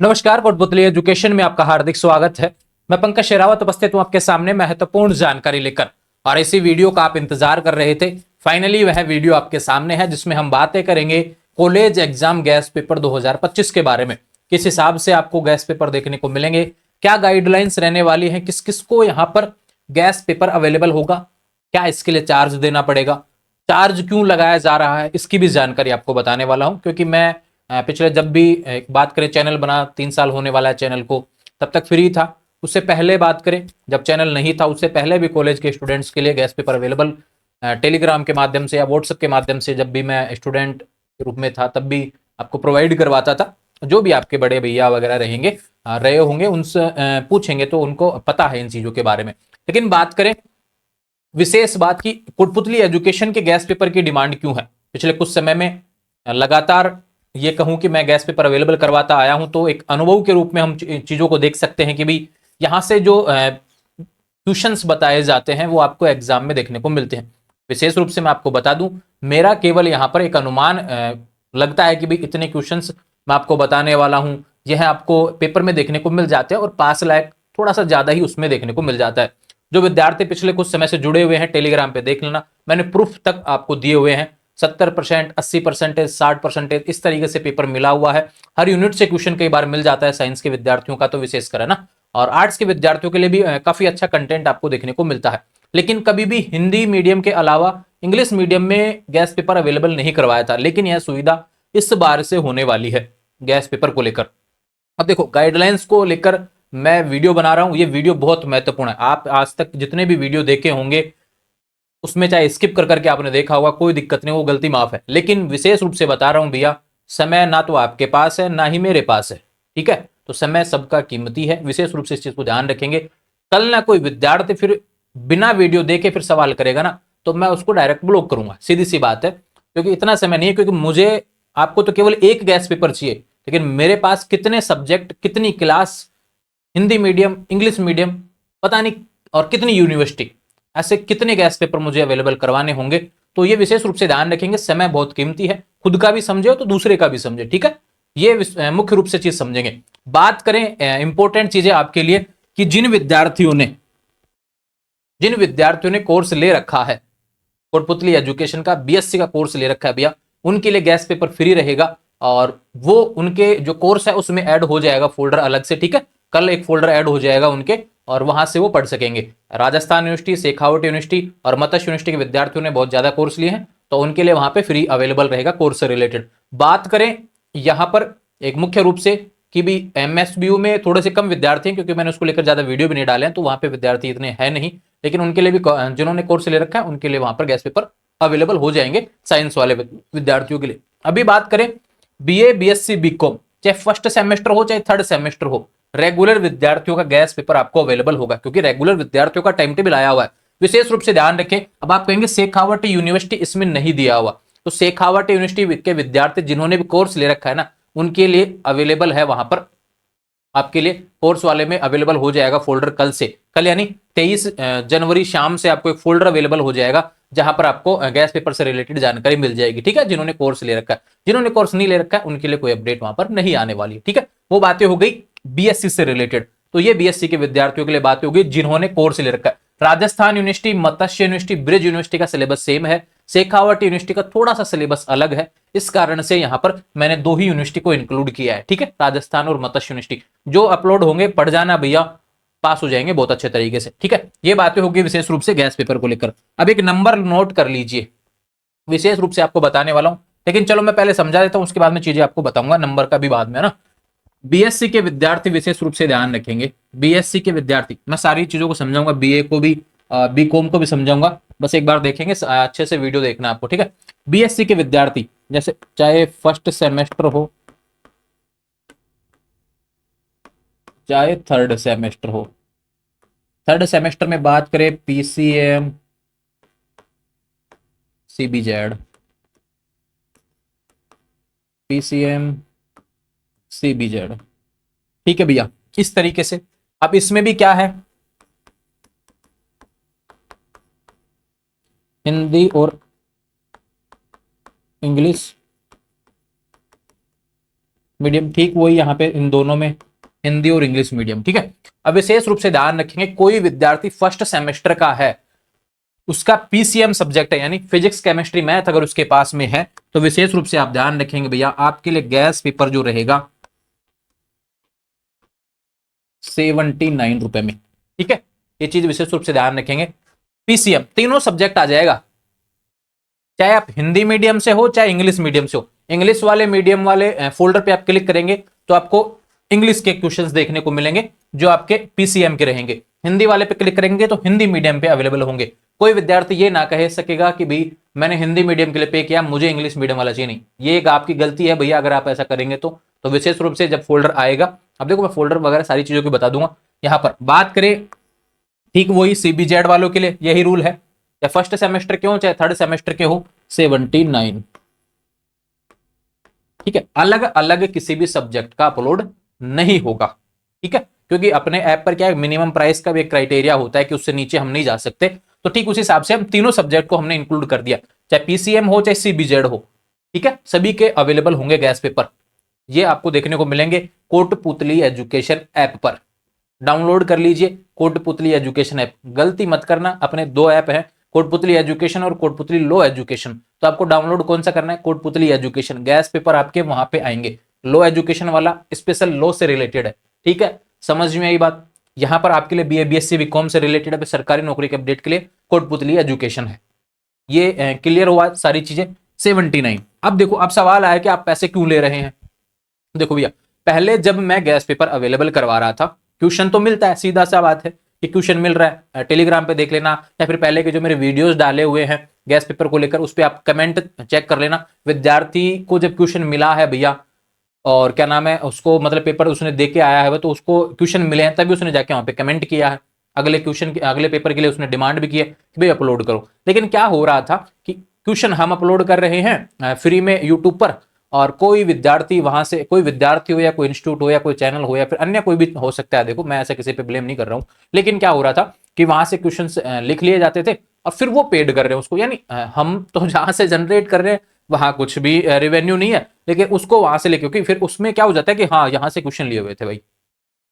नमस्कार, कोटपुतली एजुकेशन में आपका हार्दिक स्वागत है। मैं पंकज शेरावत उपस्थित हूं आपके सामने महत्वपूर्ण जानकारी लेकर। और इसी वीडियो का आप इंतजार कर रहे थे, फाइनली वह वीडियो आपके सामने है जिसमें हम बातें करेंगे कॉलेज एग्जाम गैस पेपर 2025 के बारे में। किस हिसाब से आपको गैस पेपर देखने को मिलेंगे, क्या गाइडलाइंस रहने वाली है, किस किस को यहाँ पर गैस पेपर अवेलेबल होगा, क्या इसके लिए चार्ज देना पड़ेगा, चार्ज क्यों लगाया जा रहा है, इसकी भी जानकारी आपको बताने वाला हूं। क्योंकि मैं पिछले जब भी एक बात करें, चैनल बना 3 साल होने वाला है चैनल को, तब तक फ्री था। उससे पहले बात करें, जब चैनल नहीं था उससे पहले भी कॉलेज के स्टूडेंट्स के लिए गैस पेपर अवेलेबल टेलीग्राम के माध्यम से या व्हाट्सएप के माध्यम से, जब भी मैं स्टूडेंट के रूप में था तब भी आपको प्रोवाइड करवाता था। जो भी आपके बड़े भैया वगैरह रहेंगे रहे होंगे उनसे पूछेंगे तो उनको पता है इन चीजों के बारे में। लेकिन बात करें विशेष बात की, कोटपुतली एजुकेशन के गैस पेपर की डिमांड क्यों है। पिछले कुछ समय में लगातार ये कहूं कि मैं गैस पेपर अवेलेबल करवाता आया हूं, तो एक अनुभव के रूप में हम चीजों को देख सकते हैं कि भी यहां से जो क्वेश्चंस बताए जाते हैं वो आपको एग्जाम में देखने को मिलते हैं। विशेष रूप से मैं आपको बता दूं, मेरा केवल यहां पर एक अनुमान लगता है कि भी इतने क्वेश्चंस मैं आपको बताने वाला हूं, यह आपको पेपर में देखने को मिल जाते हैं और पास लायक थोड़ा सा ज्यादा ही उसमें देखने को मिल जाता है। जो विद्यार्थी पिछले कुछ समय से जुड़े हुए हैं टेलीग्राम पे देख लेना, मैंने प्रूफ तक आपको दिए हुए हैं। 70%, 80%, 60% इस तरीके से पेपर मिला हुआ है। हर यूनिट से क्वेश्चन कई बार मिल जाता है, साइंस के विद्यार्थियों का तो विशेषकर, है ना। और आर्ट्स के विद्यार्थियों के लिए भी काफी अच्छा कंटेंट आपको देखने को मिलता है। लेकिन कभी भी हिंदी मीडियम के अलावा इंग्लिश मीडियम में गैस पेपर अवेलेबल नहीं करवाया था, लेकिन यह सुविधा इस बार से होने वाली है गैस पेपर को लेकर। अब देखो, गाइडलाइंस को लेकर मैं वीडियो बना रहा हूं, ये वीडियो बहुत महत्वपूर्ण है। आप आज तक जितने भी वीडियो देखे होंगे उसमें चाहे स्किप कर करके आपने देखा होगा, कोई दिक्कत नहीं, वो गलती माफ है। लेकिन विशेष रूप से बता रहा हूं भैया, समय ना तो आपके पास है ना ही मेरे पास है, ठीक है। तो समय सबका कीमती है, विशेष रूप से इस चीज को ध्यान रखेंगे। कल ना कोई विद्यार्थी फिर बिना वीडियो देखे फिर सवाल करेगा ना, तो मैं उसको डायरेक्ट ब्लॉक करूंगा, सीधी सी बात है। क्योंकि इतना समय नहीं है, क्योंकि मुझे आपको तो केवल एक गैस पेपर चाहिए, लेकिन मेरे पास कितने सब्जेक्ट, कितनी class, Hindi medium, English medium, पता नहीं, और कितनी यूनिवर्सिटी, ऐसे कितने गैस पेपर मुझे अवेलेबल करवाने होंगे। तो ये विशेष रूप से ध्यान रखेंगे, समय बहुत कीमती है, खुद का भी समझे तो दूसरे का भी समझे, ठीक है। ये मुख्य रूप से चीज समझेंगे। बात करें इंपॉर्टेंट चीजें आपके लिए, कि जिन विद्यार्थियों ने कोर्स ले रखा है, कोटपुतली एजुकेशन का बीएससी का कोर्स ले रखा है भैया, उनके लिए गैस पेपर फ्री रहेगा। और वो उनके जो कोर्स है उसमें ऐड हो जाएगा फोल्डर अलग से, ठीक है। कल एक फोल्डर ऐड हो जाएगा उनके, और वहां से वो पढ़ सकेंगे। राजस्थान यूनिवर्सिटी, शेखावट यूनिवर्सिटी और मत्स्य यूनिवर्सिटी के विद्यार्थियों ने बहुत ज्यादा कोर्स लिए हैं, तो उनके लिए वहां पे फ्री अवेलेबल रहेगा कोर्स से रिलेटेड। बात करें यहां पर एक मुख्य रूप से कि भी एमएसबीयू में थोड़े से कम विद्यार्थी हैं, क्योंकि मैंने उसको लेकर ज्यादा वीडियो भी नहीं डाले हैं, तो वहां पे विद्यार्थी इतने हैं नहीं। लेकिन उनके लिए भी, जिन्होंने कोर्स ले रखा है उनके लिए वहां पर गैस पेपर अवेलेबल हो जाएंगे, साइंस वाले विद्यार्थियों के लिए। अभी बात करें बीए, बीएससी, बीकॉम, चाहे फर्स्ट सेमेस्टर हो चाहे थर्ड सेमेस्टर हो, रेगुलर विद्यार्थियों का गैस पेपर आपको अवेलेबल होगा, क्योंकि रेगुलर विद्यार्थियों का टाइम टेबल आया हुआ है। विशेष रूप से ध्यान रखें। अब आप कहेंगे शेखावट यूनिवर्सिटी इसमें नहीं दिया हुआ, तो शेखावट यूनिवर्सिटी के विद्यार्थी जिन्होंने भी कोर्स ले रखा है ना, उनके लिए अवेलेबल है वहां पर, आपके लिए कोर्स वाले में अवेलेबल हो जाएगा फोल्डर कल से। कल यानी 23 जनवरी शाम से आपको एक फोल्डर अवेलेबल हो जाएगा, जहां पर आपको गैस पेपर से रिलेटेड जानकारी मिल जाएगी, ठीक है। जिन्होंने कोर्स ले रखा है, जिन्होंने कोर्स नहीं ले रखा है उनके लिए कोई अपडेट वहां पर नहीं आने वाली है, ठीक है। वो बातें हो गई बीएससी से रिलेटेड। तो ये बीएससी के विद्यार्थियों के लिए बातें होगी जिन्होंने कोर्स ले रखा है। राजस्थान यूनिवर्सिटी, मत्स्य यूनिवर्सिटी, ब्रिज यूनिवर्सिटी का सिलेबस सेम है, शेखावट यूनिवर्सिटी का थोड़ा सा सिलेबस अलग है। इस कारण से यहां पर मैंने दो ही यूनिवर्सिटी को इंक्लूड किया है, ठीक है, राजस्थान और मत्स्य यूनिवर्सिटी। जो अपलोड होंगे पढ़ जाना भैया, पास हो जाएंगे बहुत अच्छे तरीके से, ठीक है। ये बातें होगी विशेष रूप से गैस पेपर को लेकर। अब एक नंबर नोट कर लीजिए, विशेष रूप से आपको बताने वाला हूं। लेकिन चलो मैं पहले समझा देता हूं, उसके बाद में चीजें आपको बताऊंगा, नंबर का भी बाद में, है ना। बीएससी के विद्यार्थी विशेष रूप से ध्यान रखेंगे। बीएससी के विद्यार्थी, मैं सारी चीजों को समझाऊंगा, बीए को भी, बीकॉम को भी समझाऊंगा। बस एक बार देखेंगे, अच्छे से वीडियो देखना आपको, ठीक है। बीएससी के विद्यार्थी, जैसे चाहे फर्स्ट सेमेस्टर हो चाहे थर्ड सेमेस्टर हो, थर्ड सेमेस्टर में बात करें पीसीएम, सीबीजेड, पीसीएम, सीबीजेड, ठीक है भैया, इस तरीके से। अब इसमें भी क्या है, हिंदी और इंग्लिश मीडियम, ठीक वही यहाँ पे इन दोनों में हिंदी और इंग्लिश मीडियम, ठीक है। अब विशेष रूप से ध्यान रखेंगे, कोई विद्यार्थी फर्स्ट सेमेस्टर का है, उसका पीसीएम सब्जेक्ट है यानी फिजिक्स केमिस्ट्री मैथ अगर उसके पास में है, तो विशेष रूप से आप ध्यान रखेंगे भैया आपके लिए गैस पेपर जो रहेगा 79 रुपए में, ठीक है। ये चीज विशेष रूप से ध्यान रखेंगे। पीसीएम तीनों सब्जेक्ट आ जाएगा, चाहे आप हिंदी मीडियम से हो चाहे इंग्लिश मीडियम से हो। इंग्लिश वाले मीडियम वाले फोल्डर पे आप क्लिक करेंगे तो आपको इंग्लिश के क्वेश्चंस देखने को मिलेंगे जो आपके पीसीएम के रहेंगे। हिंदी वाले पे क्लिक करेंगे तो हिंदी मीडियम पे अवेलेबल होंगे। कोई विद्यार्थी ये ना कह सकेगा कि भाई मैंने हिंदी मीडियम के लिए पे किया, मुझे इंग्लिश मीडियम वाला चाहिए, नहीं, ये एक आपकी गलती है भैया अगर आप ऐसा करेंगे तो विशेष रूप से जब फोल्डर आएगा, अब देखो मैं फोल्डर वगैरह सारी चीजों की बता दूंगा। यहां पर बात करें, ठीक वही सीबीजेड वालों के लिए यही रूल है, या फर्स्ट सेमेस्टर के हो चाहे थर्ड सेमेस्टर के हो, 79, ठीक है। अलग अलग किसी भी सब्जेक्ट का अपलोड नहीं होगा, ठीक है, क्योंकि अपने ऐप पर क्या है, मिनिमम प्राइस का भी एक क्राइटेरिया होता है कि उससे नीचे हम नहीं जा सकते। तो ठीक उस हिसाब से हम तीनों सब्जेक्ट को हमने इंक्लूड कर दिया, चाहे पीसीएम हो चाहे सीबीजेड हो, ठीक है, सभी के अवेलेबल होंगे गैस पेपर। ये आपको देखने को मिलेंगे कोटपुतली एजुकेशन ऐप पर। डाउनलोड कर लीजिए कोटपुतली एजुकेशन ऐप, गलती मत करना, अपने दो ऐप है, कोटपुतली एजुकेशन और कोटपुतली लो एजुकेशन। तो आपको डाउनलोड कौन सा करना है, कोटपुतली एजुकेशन। गैस पेपर आपके वहां पे आएंगे, लो एजुकेशन वाला स्पेशल लो से रिलेटेड है, ठीक है, समझ में आई बात। यहां पर आपके लिए बीए बीएससी बीकॉम से रिलेटेड है, सरकारी नौकरी के अपडेट के लिए कोटपुतली एजुकेशन है। ये क्लियर हुआ सारी चीजें। 79। अब देखो, अब सवाल आया कि आप पैसे क्यों ले रहे हैं। देखो भैया, पहले जब मैं गैस पेपर अवेलेबल करवा रहा था, क्वेश्चन तो मिलता है, सीधा सा बात है कि क्वेश्चन मिल रहा है, टेलीग्राम पे देख लेना, या फिर पहले के जो मेरे वीडियोस डाले हुए हैं गैस पेपर को लेकर उस पर आप कमेंट चेक कर लेना। विद्यार्थी को जब क्वेश्चन मिला है भैया, और क्या नाम है उसको, मतलब पेपर उसने दे के आया है तो उसको क्वेश्चन मिले हैं, तभी उसने जाके वहां पे कमेंट किया है। अगले क्वेश्चन अगले पेपर के लिए उसने डिमांड भी की है कि भाई अपलोड करो। लेकिन क्या हो रहा था कि क्वेश्चन हम अपलोड कर रहे हैं फ्री में यूट्यूब पर, और कोई विद्यार्थी वहां से, कोई विद्यार्थी हो या कोई इंस्टीट्यूट हो या कोई चैनल हो या फिर अन्य कोई भी हो सकता है, देखो मैं ऐसा किसी पे ब्लेम नहीं कर रहा हूं, लेकिन क्या हो रहा था कि वहां से क्वेश्चन लिख लिए जाते थे और फिर वो पेड कर रहे हैं उसको, यानी हम तो जहां से जनरेट कर रहे हैं वहां कुछ भी रेवेन्यू नहीं है, लेकिन उसको वहां से लेके, क्योंकि फिर उसमें क्या हो जाता है कि हाँ यहाँ से क्वेश्चन लिए हुए थे भाई,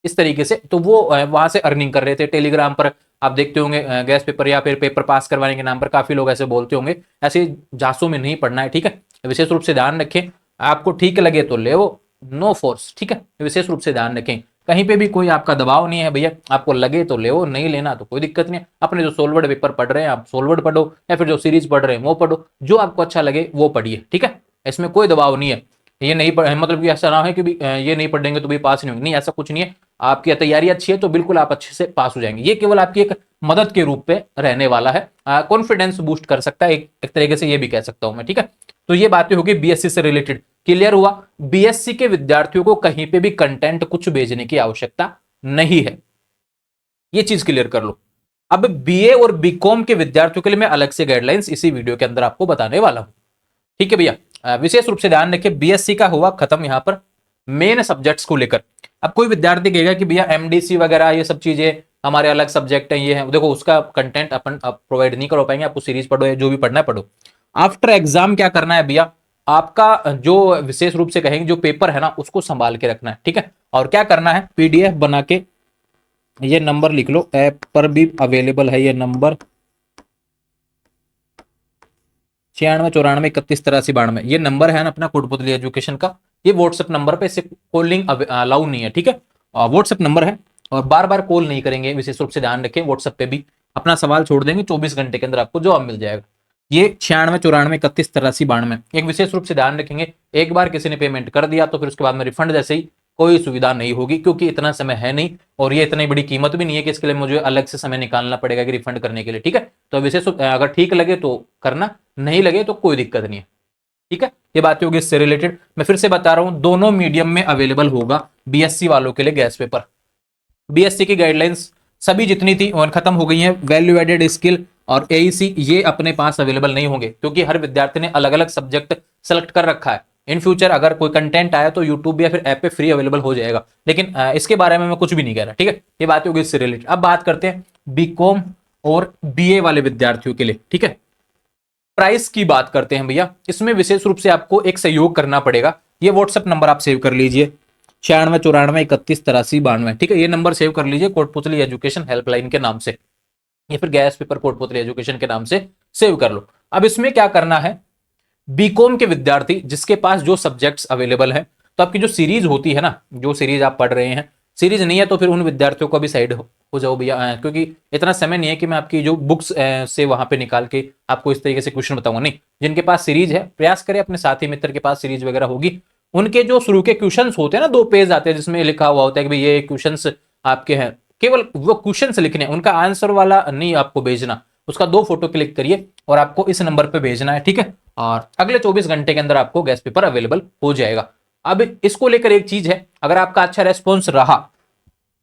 इस तरीके से, तो वो वहां से अर्निंग कर रहे थे। टेलीग्राम पर आप देखते होंगे गैस पेपर या फिर पेपर पास करवाने के नाम पर काफी लोग ऐसे बोलते होंगे, ऐसे झांसों में नहीं पड़ना है, ठीक है। विशेष रूप से ध्यान रखें, आपको ठीक लगे तो ले वो, नो फोर्स, ठीक है, विशेष रूप से ध्यान रखें। कहीं पे भी कोई आपका दबाव नहीं है भैया, आपको लगे तो ले वो, नहीं लेना तो कोई दिक्कत नहीं है। अपने जो सोलवर्ड पेपर पढ़ रहे हैं आप सोलवर्ड पढ़ो, या फिर जो सीरीज पढ़ रहे हैं वो पढ़ो, जो आपको अच्छा लगे वो पढ़िए, ठीक है, इसमें कोई दबाव नहीं है। ये नहीं मतलब कि ऐसा ना है कि भी ये नहीं पढ़ेंगे तो भी पास नहीं होंगे, नहीं, ऐसा कुछ नहीं है। आपकी तैयारी अच्छी है तो बिल्कुल आप अच्छे से पास हो जाएंगे। ये केवल आपकी एक मदद के रूप पे रहने वाला है, कॉन्फिडेंस बूस्ट कर सकता है, एक तरीके से ये भी कह सकता हूं मैं, ठीक है। तो ये बातें होगी बीएससी से रिलेटेड, क्लियर हुआ। बीएससी के विद्यार्थियों को कहीं पे भी कंटेंट कुछ भेजने की आवश्यकता नहीं है, ये चीज क्लियर कर लो। अब बीए और बीकॉम के विद्यार्थियों के लिए मैं अलग से गाइडलाइंस इसी वीडियो के अंदर आपको बताने वाला हूं, ठीक है भैया। विशेष रूप से ध्यान रखिए, बीएससी का हुआ खत्म यहां पर मेन सब्जेक्ट्स को लेकर। अब कोई विद्यार्थी कहेगा कि भैया एमडीसी वगैरह ये सब चीजें हमारे अलग सब्जेक्ट हैं, ये है, देखो उसका कंटेंट अपन प्रोवाइड नहीं कर पाएंगे, आपको सीरीज पढ़ो या जो भी पढ़ना है पढ़ो। आफ्टर एग्जाम क्या करना है भैया, आपका जो विशेष रूप से कहेंगे जो पेपर है ना उसको संभाल के रखना है, ठीक है। और क्या करना है, पीडीएफ बना के ये नंबर लिख लो, ऐप पर भी अवेलेबल है ये नंबर, 96 94 31 83 92, ये नंबर है ना अपना कोटपुतली एजुकेशन का। ये व्हाट्सएप नंबर पे, इसे कॉलिंग अलाउ नहीं है, ठीक है, व्हाट्सएप नंबर है और बार बार कॉल नहीं करेंगे, विशेष रूप से ध्यान रखें। व्हाट्सएप पे भी अपना सवाल छोड़ देंगे, 24 घंटे के अंदर आपको जवाब मिल जाएगा। ये 96 94 31 83 92, एक विशेष रूप से ध्यान रखेंगे, एक बार किसी ने पेमेंट कर दिया तो फिर उसके बाद में रिफंड जैसे ही कोई सुविधा नहीं होगी, क्योंकि इतना समय है नहीं और ये इतनी बड़ी कीमत भी नहीं है कि इसके लिए मुझे अलग से समय निकालना पड़ेगा कि रिफंड करने के लिए, ठीक है। तो विशेष अगर ठीक लगे तो करना, नहीं लगे तो कोई दिक्कत नहीं है, ठीक है। ये बातें होगी इससे रिलेटेड। मैं फिर से बता रहा हूं, दोनों मीडियम में अवेलेबल होगा बीएससी वालों के लिए गैस पेपर। बीएससी की गाइडलाइंस सभी जितनी थी और खत्म हो गई है। वैल्यू एडेड स्किल और एईसी ये अपने पास अवेलेबल नहीं होंगे, क्योंकि हर विद्यार्थी ने अलग अलग सब्जेक्ट सेलेक्ट कर रखा है। इन फ्यूचर अगर कोई कंटेंट आया तो यूट्यूब या फिर ऐप पे फ्री अवेलेबल हो जाएगा, लेकिन इसके बारे में मैं कुछ भी नहीं कह रहा, ठीक है। ये बात होगी इससे रिलेटेड। अब बात करते हैं बीकॉम और बीए वाले विद्यार्थियों के लिए, ठीक है। प्राइस की बात करते हैं भैया, इसमें विशेष रूप से आपको एक सहयोग करना पड़ेगा। ये व्हाट्सएप नंबर आप सेव कर लीजिए, 96 94 31 83 92। ठीक है, ये नंबर सेव कर लीजिए, कोटपुतली एजुकेशन हेल्पलाइन के नाम से, या फिर गैस पेपर कोटपुतली एजुकेशन के नाम से सेव कर लो। अब इसमें क्या करना है, बीकॉम के विद्यार्थी जिसके पास जो सब्जेक्ट्स अवेलेबल है, तो आपकी जो सीरीज होती है ना, जो सीरीज आप पढ़ रहे हैं, सीरीज नहीं है तो फिर उन विद्यार्थियों को भी साइड हो जाओ भैया, क्योंकि इतना समय नहीं है कि मैं आपकी जो बुक्स से वहां पे निकाल के आपको इस तरीके से क्वेश्चन बताऊंगा। नहीं, जिनके पास सीरीज है प्रयास करें, अपने साथी मित्र के पास सीरीज वगैरह होगी, उनके जो शुरू के क्वेश्चन होते हैं ना, 2 पेज आते हैं जिसमें लिखा हुआ होता है कि भाई ये क्वेश्चन आपके हैं, केवल वो क्वेश्चन लिखने, उनका आंसर वाला नहीं आपको भेजना, उसका 2 फोटो क्लिक करिए और आपको इस नंबर पे भेजना है। ठीक है, और अगले 24 घंटे के अंदर आपको गैस पेपर अवेलेबल हो जाएगा। अब इसको लेकर एक चीज है, अगर आपका अच्छा रेस्पॉन्स रहा,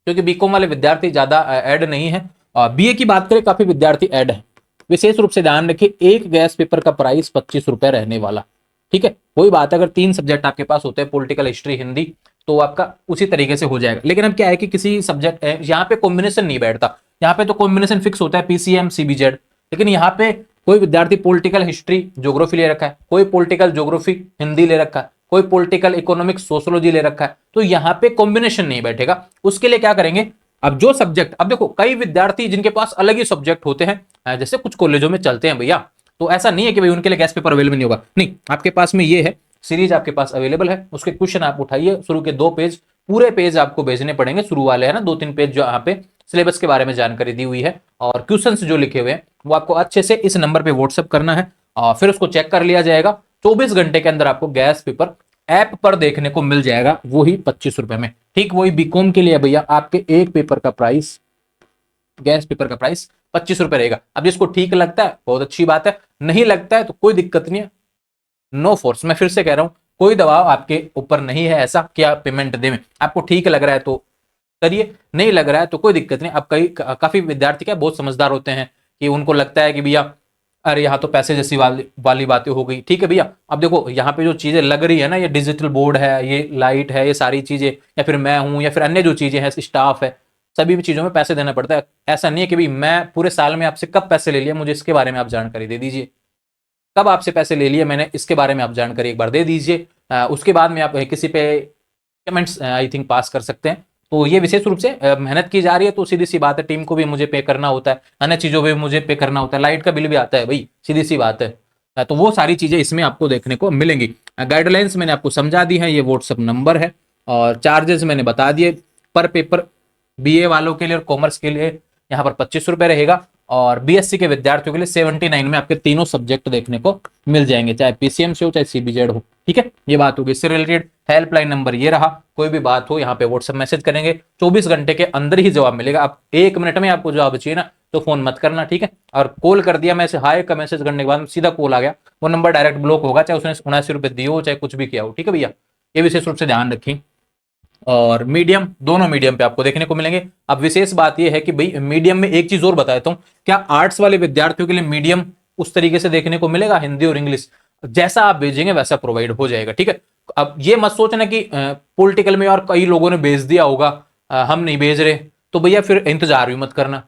क्योंकि बीकॉम वाले विद्यार्थी ज्यादा ऐड नहीं है, बीए की बात करें काफी विद्यार्थी ऐड है, विशेष रूप से ध्यान रखिए एक गैस पेपर का प्राइस 25 रुपए रहने वाला। ठीक है, कोई बात है, अगर 3 सब्जेक्ट आपके पास होते हैं, पॉलिटिकल, हिस्ट्री, हिंदी, तो आपका उसी तरीके से हो जाएगा। लेकिन अब क्या है कि किसी सब्जेक्ट यहाँ पे कॉम्बिनेशन नहीं बैठता, यहाँ पे तो कॉम्बिनेशन फिक्स होता है पीसीएम सीबीजेड, लेकिन यहाँ पे कोई विद्यार्थी पॉलिटिकल हिस्ट्री ज्योग्राफी ले रखा है, कोई पॉलिटिकल ज्योग्राफी हिंदी ले रखा है, कोई पॉलिटिकल इकोनॉमिक्स सोशियोलॉजी ले रखा है, तो यहाँ पे कॉम्बिनेशन नहीं बैठेगा। उसके लिए क्या करेंगे, अब जो सब्जेक्ट, अब देखो कई विद्यार्थी जिनके पास अलग ही सब्जेक्ट होते हैं, जैसे कुछ कॉलेजों में चलते हैं भैया, तो ऐसा नहीं है कि भाई उनके लिए गैस पेपर अवेलेबल नहीं होगा, नहीं, आपके पास में ये है, सीरीज आपके पास अवेलेबल है, उसके क्वेश्चन आप उठाइए, शुरू के 2 पेज, पूरे पेज आपको भेजने पड़ेंगे, शुरू वाले है ना 2-3 पेज जो यहाँ पे सिलेबस के बारे में जानकारी दी हुई है, और क्वेश्चंस जो लिखे हुए हैं वो आपको अच्छे से इस नंबर पे व्हाट्सएप करना है, और फिर उसको चेक कर लिया जाएगा। 24 घंटे के अंदर आपको गैस पेपर ऐप पर देखने को मिल जाएगा, वो ही 25 रुपए में। ठीक वही बीकॉम के लिए भैया, आपके एक पेपर का प्राइस, गैस पेपर का प्राइस 25 रुपए रहेगा। अब जिसको ठीक लगता है बहुत अच्छी बात है, नहीं लगता है तो कोई दिक्कत नहीं है, नो फोर्स। मैं फिर से कह रहा हूं, कोई दबाव आपके ऊपर नहीं है ऐसा कि आप पेमेंट दें, आपको ठीक लग रहा है तो करिए, नहीं लग रहा है तो कोई दिक्कत नहीं। अब काफी विद्यार्थी क्या बहुत समझदार होते हैं कि उनको लगता है कि भैया अरे यहाँ तो पैसे जैसी वाली बातें हो गई। ठीक है भैया, अब देखो यहाँ पे जो चीजें लग रही है ना, ये डिजिटल बोर्ड है, ये लाइट है, ये सारी चीजें, या फिर मैं हूं, या फिर अन्य जो चीजें हैं, स्टाफ है, सभी भी चीजों में पैसे देना पड़ता है। ऐसा नहीं है कि भाई मैं पूरे साल में आपसे कब पैसे ले लिया, मुझे इसके बारे में आप जानकारी दे दीजिए, कब आपसे पैसे ले लिए मैंने, इसके बारे में आप जानकारी एक बार दे दीजिए, उसके बाद में आप किसी पे कमेंट्स आई थिंक पास कर सकते हैं। तो ये विशेष रूप से मेहनत की जा रही है, तो सीधी सी बात है, टीम को भी मुझे पे करना होता है, अन्य चीजों पे मुझे पे करना होता है, लाइट का बिल भी आता है भाई, सीधी सी बात है। तो वो सारी चीजें इसमें आपको देखने को मिलेंगी। गाइडलाइंस मैंने आपको समझा दी है, ये व्हाट्सअप नंबर है, और चार्जेस मैंने बता दिए, पर पेपर बीए वालों के लिए और कॉमर्स के लिए यहाँ पर 25 रुपए रहेगा, और बीएससी के विद्यार्थियों के लिए 79 में आपके तीनों सब्जेक्ट देखने को मिल जाएंगे, चाहे पीसीएम से हो चाहे सीबीजेड हो। ठीक है, ये बात होगी। इससे रिलेटेड हेल्पलाइन नंबर ये रहा, कोई भी बात हो यहाँ पे व्हाट्सएप मैसेज करेंगे, 24 घंटे के अंदर ही जवाब मिलेगा। आप 1 मिनट में आपको जवाब चाहिए ना, तो फोन मत करना। ठीक है, और कॉल कर दिया, मैं हाय का मैसेज करने के बाद सीधा कॉल आ गया, वो नंबर डायरेक्ट ब्लॉक होगा, चाहे उसने 79 रुपए दिए हो चाहे कुछ भी किया हो। ठीक है भैया, ये विशेष रूप से ध्यान रखें। और मीडियम, दोनों मीडियम पे आपको देखने को मिलेंगे। अब विशेष बात यह है कि भाई मीडियम में एक चीज और बता देता हूं, क्या आर्ट्स वाले विद्यार्थियों के लिए मीडियम उस तरीके से देखने को मिलेगा, हिंदी और इंग्लिश जैसा आप भेजेंगे वैसा प्रोवाइड हो जाएगा। ठीक है, अब ये मत सोचना कि पॉलिटिकल में और कई लोगों ने भेज दिया होगा, हम नहीं भेज रहे, तो भैया फिर इंतजार भी मत करना।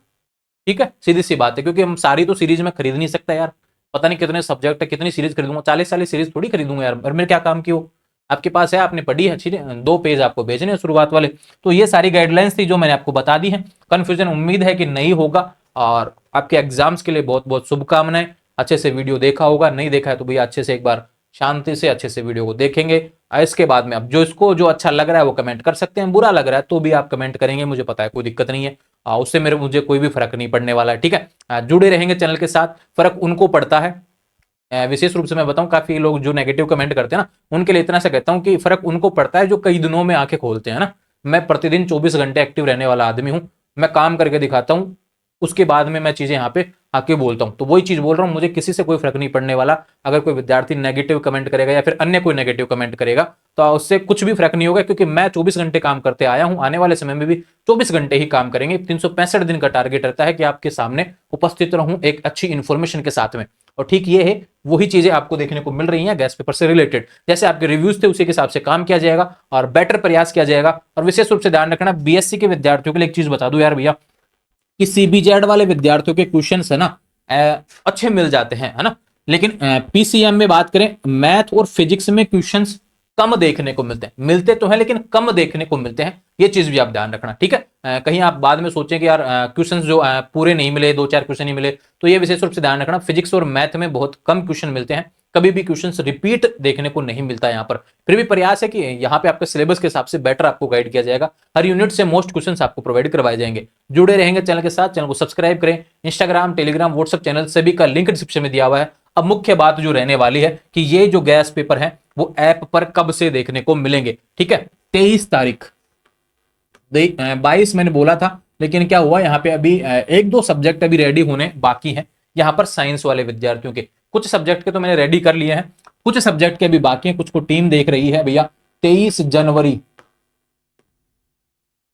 ठीक है, सीधी सी बात है, क्योंकि हम सारी तो सीरीज में खरीद नहीं सकता यार, पता नहीं कितने सब्जेक्ट है, कितनी सीरीज खरीदूंगा, 40 सीरीज थोड़ी खरीदूंगा यार, और मेरे क्या काम की हो। आपके पास है, आपने पढ़ी है, 2 पेज आपको भेजने हैं शुरुआत वाले। तो ये सारी गाइडलाइंस थी जो मैंने आपको बता दी है। कंफ्यूजन उम्मीद है कि नहीं होगा, और आपके एग्जाम्स के लिए बहुत बहुत शुभकामनाएं। अच्छे से वीडियो देखा होगा, नहीं देखा है तो भैया अच्छे से एक बार शांति से अच्छे से वीडियो को देखेंगे। इसके बाद में अब जो अच्छा लग रहा है वो कमेंट कर सकते हैं, बुरा लग रहा है तो भी आप कमेंट करेंगे, मुझे पता है, कोई दिक्कत नहीं है, उससे मुझे कोई भी फर्क नहीं पड़ने वाला है। ठीक है, जुड़े रहेंगे चैनल के साथ, फर्क उनको पड़ता है। विशेष रूप से मैं बताऊं, काफी लोग जो नेगेटिव कमेंट करते हैं ना, उनके लिए इतना सा कहता हूं कि फर्क उनको पड़ता है जो कई दिनों में आंखें खोलते हैं ना। मैं प्रतिदिन 24 घंटे एक्टिव रहने वाला आदमी हूं, मैं काम करके दिखाता हूं, उसके बाद में मैं चीजें यहाँ पे आके बोलता हूं। तो वही चीज बोल रहा हूं, मुझे किसी से कोई फर्क नहीं पड़ने वाला। अगर कोई विद्यार्थी नेगेटिव कमेंट करेगा या फिर अन्य कोई नेगेटिव कमेंट करेगा तो उससे कुछ भी फर्क नहीं होगा, क्योंकि मैं 24 घंटे काम करते आया हूं, आने वाले समय में भी 24 घंटे ही काम करेंगे। 365 दिन का टारगेट रहता है कि आपके सामने उपस्थित रहूं एक अच्छी इंफॉर्मेशन के साथ में। और ठीक ये है, वही चीजें आपको देखने को मिल रही हैं गैस पेपर से रिलेटेड, जैसे आपके रिव्यूज थे उसी के हिसाब से काम किया जाएगा और बेटर प्रयास किया जाएगा। और विशेष रूप से ध्यान रखना, बीएससी के विद्यार्थियों के लिए एक चीज बता दूं यार भैया, कि सीबीजेड वाले विद्यार्थियों के क्वेश्चंस है ना अच्छे मिल जाते हैं, है ना, लेकिन पीसीएम में बात करें, मैथ और फिजिक्स में क्वेश्चंस कम देखने को मिलते हैं, मिलते तो हैं लेकिन कम देखने को मिलते हैं, ये चीज भी आप ध्यान रखना, ठीक है। कहीं आप बाद में सोचें कि यार क्वेश्चंस जो पूरे नहीं मिले, 2-4 क्वेश्चन नहीं मिले, तो ये विशेष रूप से ध्यान रखना, फिजिक्स और मैथ में बहुत कम क्वेश्चन मिलते हैं, कभी भी क्वेश्चंस रिपीट देखने को नहीं मिलता है यहाँ पर। फिर भी प्रयास है कि यहाँ पे आपके सिलेबस के हिसाब से बेटर आपको गाइड किया जाएगा, हर यूनिट से मोस्ट क्वेश्चंस आपको प्रोवाइड करवाए जाएंगे। जुड़े रहेंगे चैनल के साथ, चैनल को सब्सक्राइब करें। इंस्टाग्राम, टेलीग्राम, व्हाट्सएप चैनल सभी का लिंक डिस्क्रिप्शन में दिया हुआ है। अब मुख्य बात जो रहने वाली है कि ये जो गैस पेपर है वो ऐप पर कब से देखने को मिलेंगे, ठीक है। 23 तारीख, 22 मैंने बोला था, लेकिन क्या हुआ यहाँ पे अभी 1-2 सब्जेक्ट अभी रेडी होने बाकी हैं यहाँ पर साइंस वाले विद्यार्थियों के। कुछ सब्जेक्ट के तो मैंने रेडी कर लिए हैं, कुछ सब्जेक्ट के अभी बाकी हैं, कुछ को टीम देख रही है भैया। 23 जनवरी,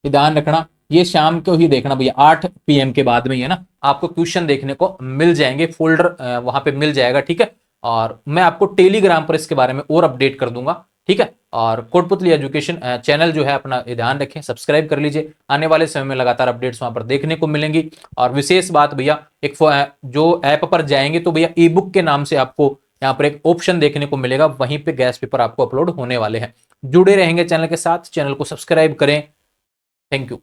ध्यान रखना, ये शाम को ही देखना भैया, 8 PM के बाद में ही है ना, आपको क्वेश्चन देखने को मिल जाएंगे, फोल्डर वहां पे मिल जाएगा, ठीक है। और मैं आपको टेलीग्राम पर इसके बारे में और अपडेट कर दूंगा, ठीक है। और कोटपुतली एजुकेशन चैनल जो है अपना ध्यान रखें, सब्सक्राइब कर लीजिए, आने वाले समय में लगातार अपडेट्स वहां पर देखने को मिलेंगी। और विशेष बात भैया, एक जो ऐप पर जाएंगे तो भैया ई बुक के नाम से आपको यहाँ पर एक ऑप्शन देखने को मिलेगा, वहीं पे गैस पेपर आपको अपलोड होने वाले हैं। जुड़े रहेंगे चैनल के साथ, चैनल को सब्सक्राइब करें। Thank you.